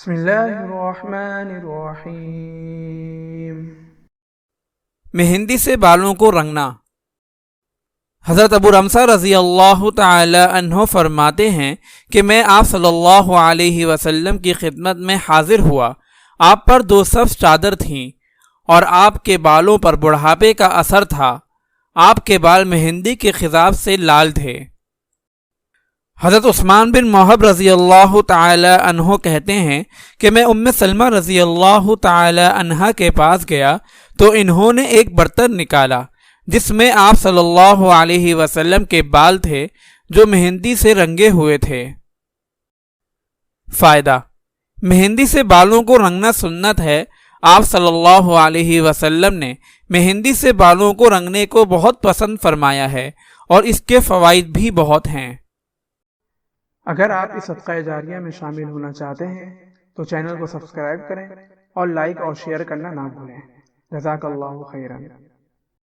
بسم اللہ الرحمن الرحیم۔ مہندی سے بالوں کو رنگنا۔ حضرت ابو رمثہ رضی اللہ تعالی عنہ فرماتے ہیں کہ میں آپ صلی اللہ علیہ وسلم کی خدمت میں حاضر ہوا۔ آپ پر 2 سبز چادر تھیں اور آپ کے بالوں پر بڑھاپے کا اثر تھا۔ آپ کے بال مہندی کے خضاب سے لال تھے۔ حضرت عثمان بن موہب رضی اللہ تعالی عنہ کہتے ہیں کہ میں ام سلمہ رضی اللہ تعالی عنہا کے پاس گیا تو انہوں نے ایک برتن نکالا جس میں آپ صلی اللہ علیہ وسلم کے بال تھے جو مہندی سے رنگے ہوئے تھے۔ فائدہ: مہندی سے بالوں کو رنگنا سنت ہے۔ آپ صلی اللہ علیہ وسلم نے مہندی سے بالوں کو رنگنے کو بہت پسند فرمایا ہے اور اس کے فوائد بھی بہت ہیں۔ اگر آپ اس صدقہ جاریہ میں شامل ہونا چاہتے ہیں تو چینل کو سبسکرائب کریں اور لائک اور شیئر کرنا نہ بھولیں۔ جزاک اللہ خیرا۔